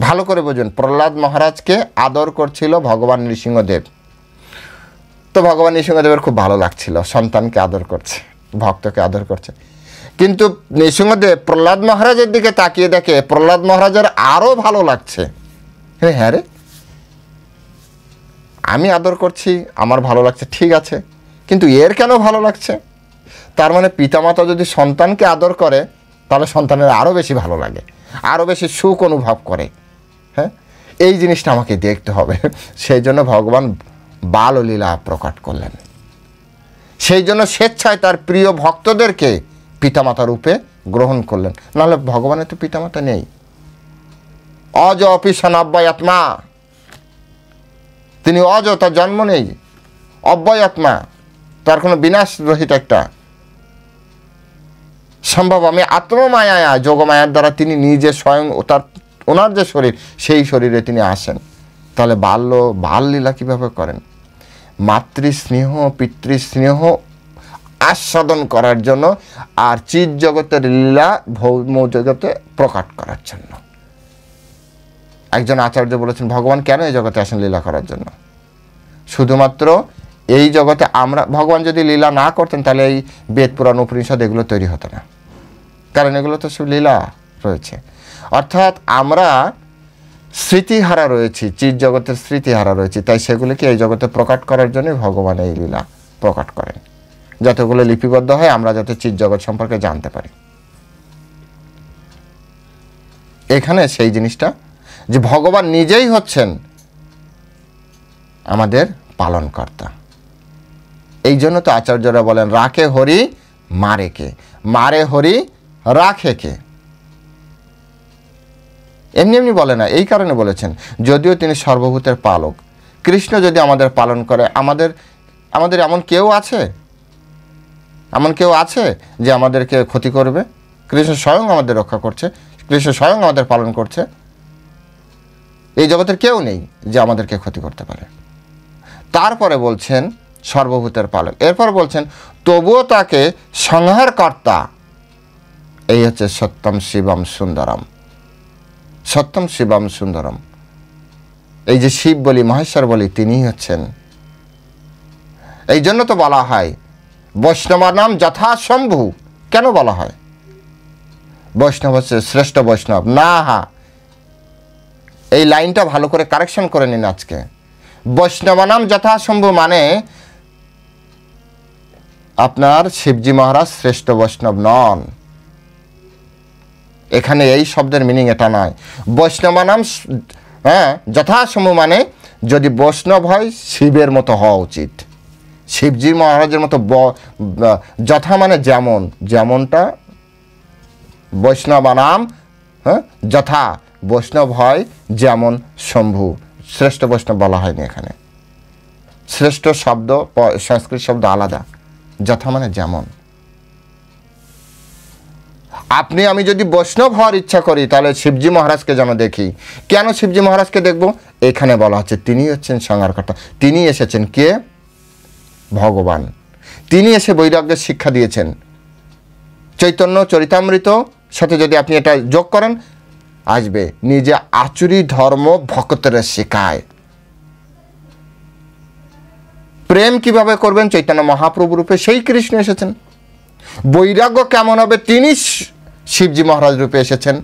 ভালো করে বুঝুন, প্রহ্লাদ মহারাজকে আদর করছিল ভগবান নৃসিংহদেব। তো ভগবান নৃসিংহদেবের খুব ভালো লাগছিল, সন্তানকে আদর করছে, ভক্তকে আদর করছে। কিন্তু নৃসিংহদেব প্রহ্লাদ মহারাজের দিকে তাকিয়ে দেখে প্রহ্লাদ মহারাজের আরও ভালো লাগছে। হ্যাঁ রে, আমি আদর করছি, আমার ভালো লাগছে, ঠিক আছে, কিন্তু এর কেন ভালো লাগছে? তার মানে পিতামাতা যদি সন্তানকে আদর করে তাহলে সন্তানের আরও বেশি ভালো লাগে, আরও বেশি সুখ অনুভব করে। হ্যাঁ, এই জিনিসটা আমাকে দেখতে হবে। সেই জন্য ভগবান বাললীলা প্রকট করলেন। সেই জন্য স্বেচ্ছায় তার প্রিয় ভক্তদেরকে পিতামাতা রূপে গ্রহণ করলেন। নাহলে ভগবানের তো পিতামাতা নেই। অজ অপিসন অব্যয়াত্মা, তিনি অজ, তার জন্ম নেই, অব্যয়াত্মা, তার কোনো বিনাশ রহিত একটা সম্ভব। আমি আত্মমায়া, যোগমায়ার দ্বারা তিনি নিজে স্বয়ং ওনার যে শরীর, সেই শরীরে তিনি আসেন। তাহলে বাললীলা কীভাবে করেন? মাতৃস্নেহ পিতৃস্নেহ আস্বাদন করার জন্য, আর চিৎ জগতের লীলা ভৌম জগতে প্রকাট করার জন্য। একজন আচার্য বলেছেন, ভগবান কেন এই জগতে আসেন? লীলা করার জন্য। শুধুমাত্র এই জগতে ভগবান যদি লীলা না করতেন তাহলে এই বেদ পুরাণ উপনিষদ এগুলো তৈরি হতো না, কারণ এগুলো তো সব লীলা রয়েছে। অর্থাৎ আমরা স্মৃতিহারা রয়েছি, চিৎ জগতের স্মৃতিহারা রয়েছি, তাই সেগুলিকে এই জগতে প্রকাট করার জন্যই ভগবান এই লীলা প্রকাট করেন, যতগুলো লিপিবদ্ধ হয় আমরা যাতে চিৎ জগৎ সম্পর্কে জানতে পারি। এখানে সেই জিনিসটা যে ভগবান নিজেই হচ্ছেন আমাদের পালনকর্তা। এই জন্য তো আচার্যরা বলেন রাখে হরি মারে কে, মারে হরি রাখে কে। এমনি এমনি বলে না, এই কারণে বলেছেন যদিও তিনি সর্বভূতের পালক, কৃষ্ণ যদি আমাদের পালন করে, আমাদের এমন কেউ আছে, এমন কেউ আছে যে আমাদেরকে ক্ষতি করবে? কৃষ্ণ স্বয়ং আমাদের রক্ষা করছে, কৃষ্ণ স্বয়ং আমাদের পালন করছে। এই জগতের কেউ নেই যে আমাদেরকে ক্ষতি করতে পারে। তারপরে বলছেন সর্বভূতের পালক, এরপর বলছেন তবুও তাকে সংহারকর্তা। এই হচ্ছে সত্যম শিবম সুন্দরম, সত্যম শিবম সুন্দরম। এই যে শিব বলি, মহেশ্বর বলি, তিনিই হচ্ছেন। এই জন্য তো বলা হয় বৈষ্ণব নাম যথাশম্ভু। কেন বলা হয় বৈষ্ণব হচ্ছে শ্রেষ্ঠ বৈষ্ণব? না, এই লাইনটা ভালো করে কারেকশন করে নিন আজকে। বৈষ্ণব নাম যথাশম্ভু মানে আপনার শিবজি মহারাজ শ্রেষ্ঠ বৈষ্ণব নন। এখানে এই শব্দের মিনিং এটা নয়। বৈষ্ণব নাম যথাশম্ভু মানে যদি বৈষ্ণব হয় শিবের মতো হওয়া উচিত, শিবজি মহারাজের মতো। যথা মানে যেমন, যেমনটা বৈষ্ণব নাম যথা, বৈষ্ণব হয় যেমন শম্ভু। শ্রেষ্ঠ বৈষ্ণব বলা হয়নি এখানে। শ্রেষ্ঠ শব্দ সংস্কৃত শব্দ আলাদা, যথা মানে যেমন। আপনি আমি যদি বৈষ্ণব হওয়ার ইচ্ছা করি তাহলে শিবজি মহারাজকে যেন দেখি। কেন শিবজি মহারাজকে দেখব? এখানে বলা হচ্ছে তিনি হচ্ছেন সংহারকর্তা। তিনি এসেছেন কে? ভগবান। তিনি এসে বৈরাগ্যের শিক্ষা দিয়েছেন। চৈতন্য চরিতামৃত সাথে যদি আপনি এটা যোগ করেন আসবে নিজে আচুরি ধর্ম ভক্তের শেখায়। প্রেম কিভাবে করবেন? চৈতন্য মহাপ্রভু রূপে সেই কৃষ্ণ এসেছেন। বৈরাগ্য কেমন হবে? তিনি শিবজি মহারাজ রূপে এসেছেন।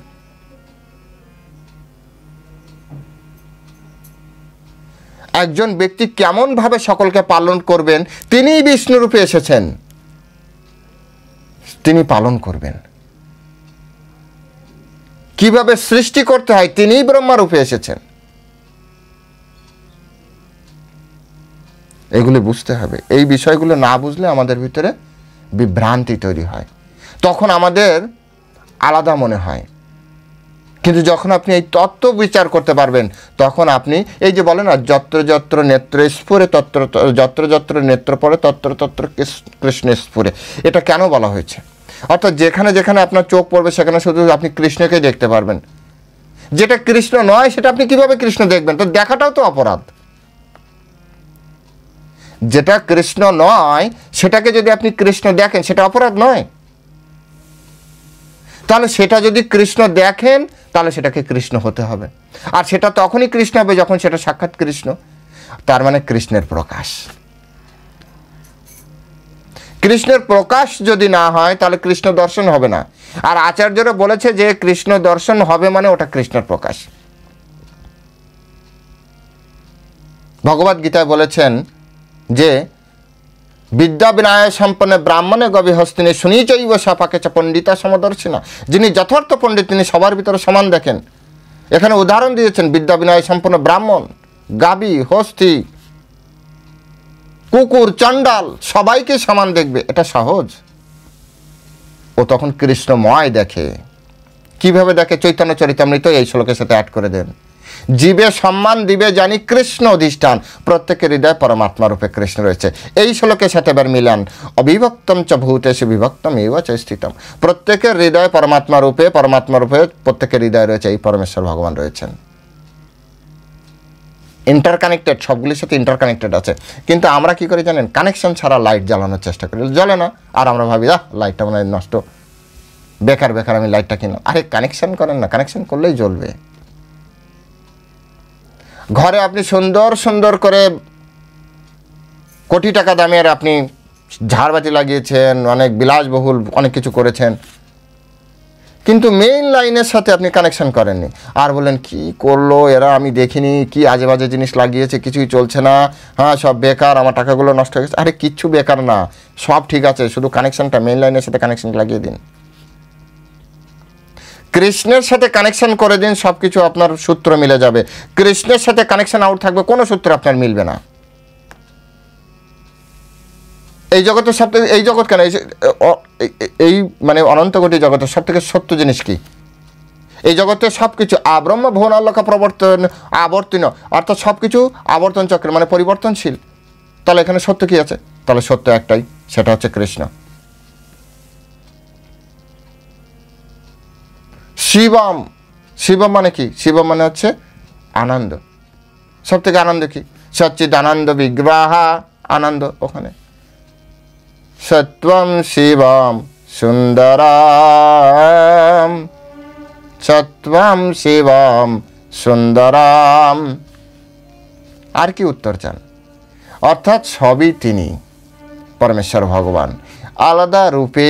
একজন ব্যক্তি কেমন ভাবে সকলকে পালন করবেন? তিনিই বিষ্ণু রূপে এসেছেন, তিনি পালন করবেন। কিভাবে সৃষ্টি করতে হয়? তিনিই ব্রহ্মা রূপে এসেছেন। এগুলো বুঝতে হবে। এই বিষয়গুলো না বুঝলে আমাদের ভিতরে বিভ্রান্তি তৈরি হয়, তখন আমাদের আলাদা মনে হয়। কিন্তু যখন আপনি এই তত্ত্ব বিচার করতে পারবেন তখন আপনি এই যে বলেন না যত্র যত্র নেত্র স্ফুরে তত্র যত্র যত্র নেত্র পড়ে তত্র তত্র কৃষ্ণ স্ফুরে। এটা কেন বলা হয়েছে? অর্থাৎ যেখানে যেখানে আপনার চোখ পড়বে সেখানে শুধু আপনি কৃষ্ণকেই দেখতে পারবেন। যেটা কৃষ্ণ নয় সেটা আপনি কিভাবে কৃষ্ণ দেখবেন? তো দেখাটাও তো অপরাধ। যেটা কৃষ্ণ নয় সেটাকে যদি আপনি কৃষ্ণ দেখেন সেটা অপরাধ নয়? তাহলে সেটা যদি কৃষ্ণ দেখেন তাহলে সেটাকে কৃষ্ণ হতে হবে। আর সেটা তখনই কৃষ্ণ হবে যখন সেটা সাক্ষাৎ কৃষ্ণ। তার মানে কৃষ্ণের প্রকাশ। কৃষ্ণের প্রকাশ যদি না হয় তাহলে কৃষ্ণ দর্শন হবে না। আর আচার্যরা বলেছে যে কৃষ্ণ দর্শন হবে মানে ওটা কৃষ্ণের প্রকাশ। ভগবদ গীতায় বলেছেন যে বিদ্যা বিনয় সম্পন্ন ব্রাহ্মণে গভী হস্তিনী শুনিচৈব সাপাকে চ পণ্ডিতা সমদর্শিনা। যিনি যথার্থ পণ্ডিত তিনি সবার ভিতরে সমান দেখেন। এখানে উদাহরণ দিয়েছেন বিদ্যা বিনয় সম্পন্ন ব্রাহ্মণ, গাবি, হস্তি, কুকুর, চণ্ডাল সবাইকে সমান দেখবে। এটা সহজ। ও তখন কৃষ্ণময় দেখে। কিভাবে দেখে? চৈতন্য চরিতামৃত এই শ্লোকের সাথে অ্যাড করে দেন। জীবে সম্মান দিবে জানি কৃষ্ণ অধিষ্ঠান, প্রত্যেকের হৃদয় পরমাত্মা রূপে কৃষ্ণ রয়েছে। এই শ্লোকের সাথে এবার মিলান অবিভক্তম চ ভূতেষু বিভক্তম এব চ স্থিতম। প্রত্যেকের হৃদয় পরমাত্মা রূপে প্রত্যেকের হৃদয় রয়েছে এই পরমেশ্বর ভগবান রয়েছেন। ইন্টারকানেক্টেড, সবগুলির সাথে ইন্টারকানেক্টেড আছে। কিন্তু আমরা কি করি জানেন? কানেকশন ছাড়া লাইট জ্বালানোর চেষ্টা করি, জ্বলে না। আর আমরা ভাবি লাইটটা মনে হয় নষ্ট, বেকার বেকার আমি লাইটটা কিনলাম। আরে কানেকশন করেন না, কানেকশন করলেই জ্বলবে। ঘরে আপনি সুন্দর সুন্দর করে কোটি টাকা দামের আপনি ঝাড়বাতি লাগিয়েছেন, অনেক বিলাসবহুল অনেক কিছু করেছেন, কিন্তু মেইন লাইনের সাথে আপনি কানেকশন করেননি, আর বলেন কি করলো এরা, আমি দেখিনি, কি আজে বাজে জিনিস লাগিয়েছে, কিছুই চলছে না, হ্যাঁ সব বেকার, আমার টাকাগুলো নষ্ট হয়ে গেছে। আরে কিচ্ছু বেকার না, সব ঠিক আছে, শুধু কানেকশনটা মেইন লাইনের সাথে কানেকশন লাগিয়ে দিন, কৃষ্ণের সাথে কানেকশন করে দিন, সব কিছু আপনার সূত্র মিলে যাবে। কৃষ্ণের সাথে কানেকশন আউট থাকবে, কোনো সূত্র আপনার মিলবে না। এই জগতের সব থেকে, এই জগৎ কেন, এই মানে অনন্ত কোটি জগতের সব থেকে সত্য জিনিস কি? এই জগতে সব কিছু আব্রহ্ম ভুবন আলোকা প্রবর্তন আবর্তিন, অর্থাৎ সব কিছু আবর্তন চক্রে মানে পরিবর্তনশীল। তাহলে এখানে সত্য কি আছে? তাহলে সত্য একটাই, সেটা হচ্ছে কৃষ্ণ। শিবম, শিবম মানে কি? শিবম মানে হচ্ছে আনন্দ। সব থেকে আনন্দ কি? সচ্চিদ আনন্দ বিগ্রহ, আনন্দ ওখানে। সত্বম শিবম সুন্দরম, সত্বম শিবম সুন্দরম। আর কি উত্তর চান? অর্থাৎ সবই তিনি, পরমেশ্বর ভগবান, আলাদা রূপে,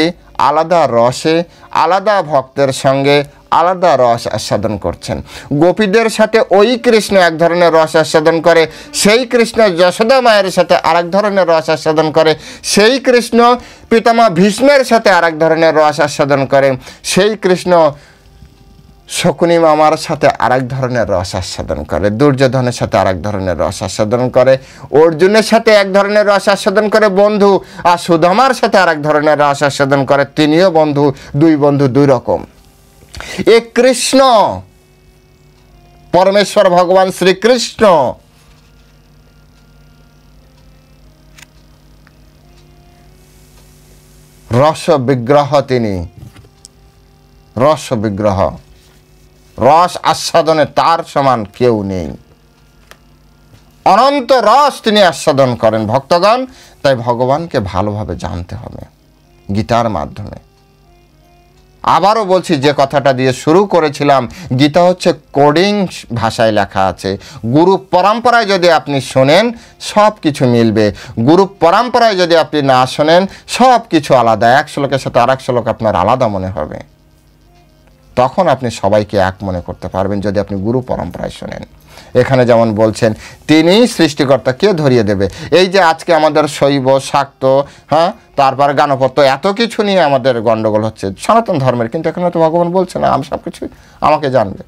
আলাদা রসে, আলাদা ভক্তের সঙ্গে আলাদা রস আস্বাদন করছেন। গোপীদের সাথে ওই কৃষ্ণ এক ধরনের রস আস্বাদন করে, সেই কৃষ্ণ যশোদা মায়ের সাথে আরেক ধরনের রস আস্বাদন করে, সেই কৃষ্ণ পিতামহ ভীষ্মের সাথে আরেক ধরনের রস আস্বাদন করে, সেই কৃষ্ণ শকুনি মামার সাথে আরেক ধরনের রস আস্বাদন করে, দুর্যোধনের সাথে আরেক ধরনের রস আস্বাদন করে, অর্জুনের সাথে এক ধরনের রস আস্বাদন করে বন্ধু, আর সুদামার সাথে আরেক ধরনের রস আস্বাদন করে, তিনিও বন্ধু, বন্ধু দুই রকম। এ কৃষ্ণ পরমেশ্বর ভগবান শ্রীকৃষ্ণ রস বিগ্রহ, তিনি রস বিগ্রহ, রস আস্বাদনে তার সমান কেউ নেই। অনন্ত রস তিনি আস্বাদন করেন ভক্তগণ। তাই ভগবানকে ভালোভাবে জানতে হবে গীতার মাধ্যমে। আবারও বলছি, যে কথাটা দিয়ে শুরু করেছিলাম, গীতা হচ্ছে কোডিং ভাষায় লেখা আছে। গুরু পরম্পরায় যদি আপনি শোনেন সব কিছু মিলবে, গুরু পরম্পরায় যদি আপনি না শোনেন সব কিছু আলাদা, এক শ্লোকের সাথে আর এক শ্লোক আপনার আলাদা মনে হবে। তখন আপনি সবাইকে এক মনে করতে পারবেন যদি আপনি গুরু পরম্পরায় শোনেন। এখানে যেমন বলছেন তিনি সৃষ্টিকর্তা, কে ধরিয়ে দেবে? এই যে আজকে আমাদের শৈব শাক্ত, হ্যাঁ, তারপর গানপত্য, এত কিছু নিয়ে আমাদের গণ্ডগোল হচ্ছে সনাতন ধর্মের, কিন্তু এখানে তো ভগবান বলছে না আমি সব কিছু আমাকে জানবে।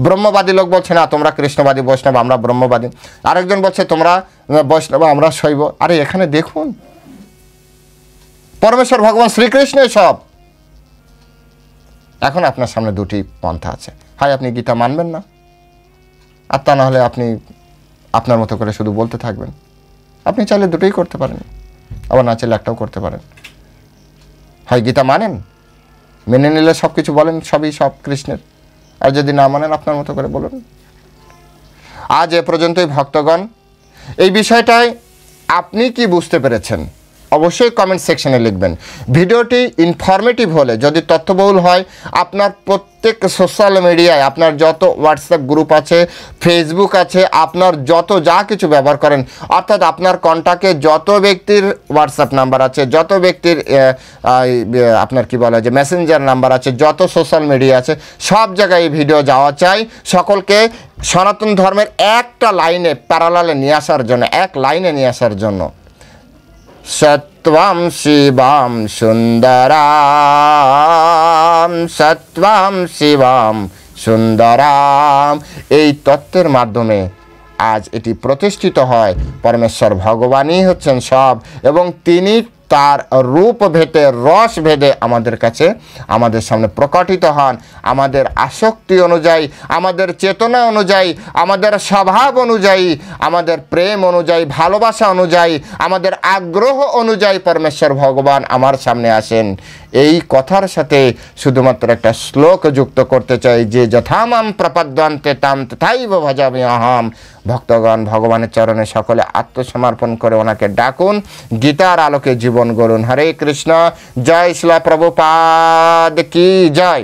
ব্রহ্মবাদী লোক বলছে না তোমরা কৃষ্ণবাদী বৈষ্ণব, আমরা ব্রহ্মবাদী। আরেকজন বলছে তোমরা বৈষ্ণব, আমরা শৈব। আরে এখানে দেখুন, পরমেশ্বর ভগবান শ্রীকৃষ্ণ সব। এখন আপনার সামনে দুটি পন্থা আছে, হয় আপনি গীতা মানবেন না, আর তা নাহলে আপনি আপনার মতো করে শুধু বলতে থাকবেন। আপনি চাইলে দুটোই করতে পারেন, আবার না চাইলে একটাও করতে পারেন। হয় গীতা মানেন, মেনে নিলে সব কিছু বলেন সবই সব কৃষ্ণের, আর যদি না মানেন আপনার মতো করে বলুন। আজ এ পর্যন্তই ভক্তগণ। এই বিষয়টায় আপনি কি বুঝতে পেরেছেন অবশ্যই কমেন্ট সেকশনে লিখবেন। ভিডিওটি ইনফরমেটিভ হলে, যদি তথ্যবহুল হয়, আপনার প্রত্যেক সোশ্যাল মিডিয়ায়, আপনার যত হোয়াটসঅ্যাপ গ্রুপ আছে, ফেসবুক আছে, আপনার যত যা কিছু ব্যবহার করেন, অর্থাৎ আপনার কন্ট্যাক্টে যত ব্যক্তির হোয়াটসঅ্যাপ নাম্বার আছে, যত ব্যক্তির আপনার কি বলা যে মেসেঞ্জার নাম্বার আছে, যত সোশ্যাল মিডিয়া আছে, সব জায়গায় এই ভিডিও যাওয়া চাই। সকলকে সনাতন ধর্মের একটা লাইনে প্যারালালে নিয়ে আসার জন্য, এক লাইনে নিয়ে আসার জন্য। সত্বম শিবম সুন্দরাম, সত্বম শিবম সুন্দরাম, এই তত্ত্বের মাধ্যমে আজ এটি প্রতিষ্ঠিত হয়। পরমেশ্বর ভগবানই হচ্ছেন সব, এবং তিনি তার রূপ ভেদে, রস ভেদে আমাদের কাছে, আমাদের সামনে প্রকটিত হন। আমাদের আসক্তি অনুযায়ী, আমাদের চেতনা অনুযায়ী, আমাদের স্বভাব অনুযায়ী, আমাদের প্রেম অনুযায়ী, ভালোবাসা অনুযায়ী, আমাদের আগ্রহ অনুযায়ী পরমেশ্বর ভগবান আমার সামনে আসেন। এই কথার সাথে শুধুমাত্র একটা শ্লোক যুক্ত করতে চাই, যে যথামাম প্রপদ্যন্তে তাম তথাইব ভজামি অহম। ভক্তগণ ভগবানের চরণে সকলে আত্মসমর্পণ করে ওনাকে ডাকুন, গীতার আলোকে জীবন গড়ুন। হরে কৃষ্ণ। জয় শ্রীল প্রভুপাদ কি জয়।